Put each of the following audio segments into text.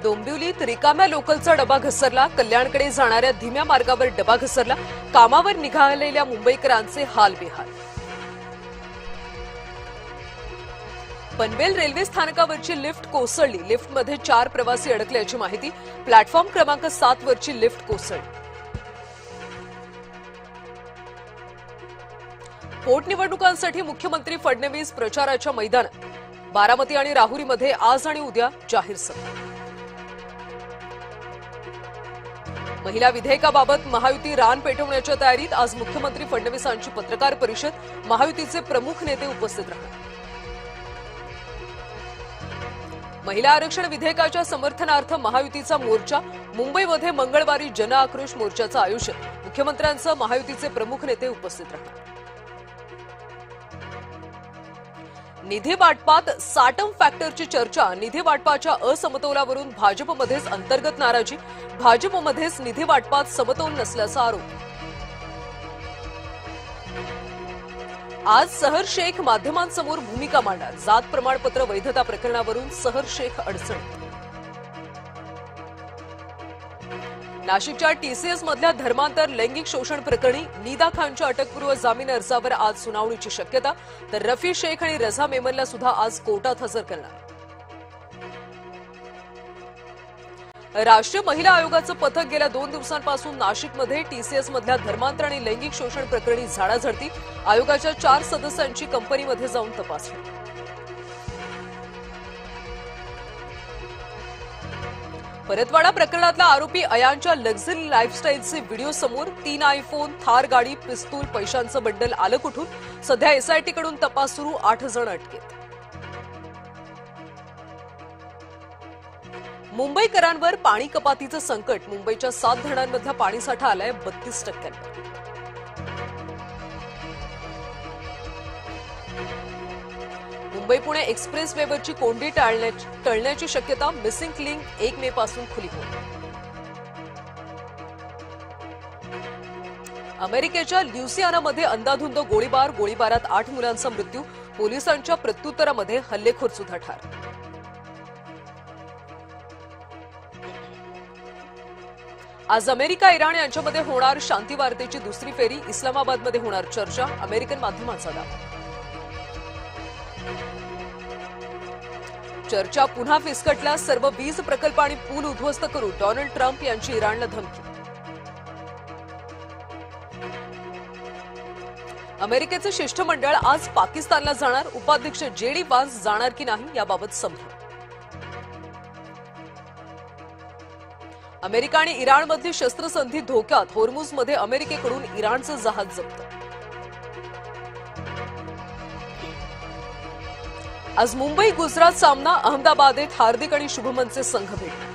डोंबिवलीत रिकाम्या लोकलचा डबा घसरला. कल्याणकडे जाणाऱ्या धीम्या मार्गावर डबा घसरला. कामावर निघालेल्या मुंबईकरांचे हाल बेहाल. पनवेल रेल्वे स्थानकावरची लिफ्ट कोसळली. लिफ्टमध्ये 4 प्रवासी अडकल्याची माहिती. प्लॅटफॉर्म क्रमांक 7 वरची लिफ्ट कोसळली. पोटनिवडणुकांसाठी मुख्यमंत्री फडणवीस प्रचाराच्या मैदानात. बारामती आणि राहुरीमध्ये आज आणि उद्या जाहीर सभा. महिला विधेयकाबाबत महायुती रान पेटवण्याच्या तयारीत. आज मुख्यमंत्री फडणवीसांची पत्रकार परिषद. महायुतीचे प्रमुख नेते उपस्थित राहणार. महिला आरक्षण विधेयकाच्या समर्थनार्थ महायुतीचा मोर्चा. मुंबईमध्ये मंगळवारी जनआक्रोश मोर्चाचं आयोजन. मुख्यमंत्र्यांसह महायुतीचे प्रमुख नेते उपस्थित राहणार. निधी वाटपात साटम फॅक्टरची चर्चा. निधी वाटपाच्या असमतोलावरून भाजपमध्येच अंतर्गत नाराजी. भाजपमध्येच निधी वाटपात समतोल नसल्याचा आरोप. आज सहर शेख माध्यमांसमोर भूमिका मांडणार. जात प्रमाणपत्र वैधता प्रकरणावरून सहर शेख अडचणीत. नाशिकच्या टीसीएस मधल्या धर्मांतर लैंगिक शोषण प्रकरणी निदा खानच्या अटकपूर्व जामीन अर्जावर आज सुनावणीची शक्यता. तर रफी शेख आणि रझा मेमनला सुद्धा आज कोर्टात हजर करणार. राष्ट्रीय महिला आयोगाचं पथक गेल्या 2 दिवसांपासून नाशिकमध्ये टीसीएस मधल्या धर्मांतर आणि लैंगिक शोषण प्रकरणी झाडाझडती. आयोगाच्या 4 सदस्यांची कंपनीमध्ये जाऊन तपासणी. परतवाडा प्रकरणातला आरोपी अयानच्या लक्झरी लाईफस्टाईलचे व्हिडिओ समोर. 3 आयफोन, थार गाडी, पिस्तूल, पैशांचं बंडल आलं कुठून? सध्या एसआयटीकडून तपास सुरू. 8 जण अटकेत. मुंबईकरांवर पाणी कपातीचं संकट. मुंबईच्या 7 धरणांमधला पाणीसाठा आलाय 32%. मुंबई पुणे एक्सप्रेस वेवरची कोंडी टळण्याची शक्यता. मिसिंग लिंक 1 मे पासून खुली होईल. अमेरिकेच्या ल्युसियानामध्ये अंधाधुंद गोळीबार. गोळीबारात 8 मुलांचा मृत्यू. पोलिसांच्या प्रत्युत्तरामध्ये हल्लेखोर सुद्धा ठार. आज अमेरिका इराण यांच्यामध्ये होणार शांती वार्तेची दुसरी फेरी. इस्लामाबादमध्ये होणार चर्चा. अमेरिकन माध्यमांचा दावा. चर्चा पुन्हा फिसकटल्या. सर्व वीज प्रकल्प आणि पूल उद्ध्वस्त करू. डोनाल्ड ट्रम्प यांची इराणला धमकी. अमेरिकेचे शिष्टमंडळ आज पाकिस्तानला जाणार. उपाध्यक्ष जेडी वान्स जाणार की नाही याबाबत संभ्रम. अमेरिका आणि इराणमधली शस्त्रसंधी धोक्यात. होर्मुझमध्ये अमेरिकेकडून इराणचं जहाज जप्त. आज मुंबई गुजरात सामना. अहमदाबादेत हार्दिक आणि शुभमनचे संघ भेटणार.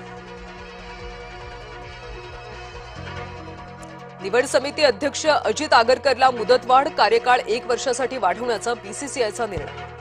निवड समिती अध्यक्ष अजित आगरकरला मुदतवाढ. कार्यकाळ 1 वर्षासाठी वाढवण्याचा बीसीसीआयचा निर्णय.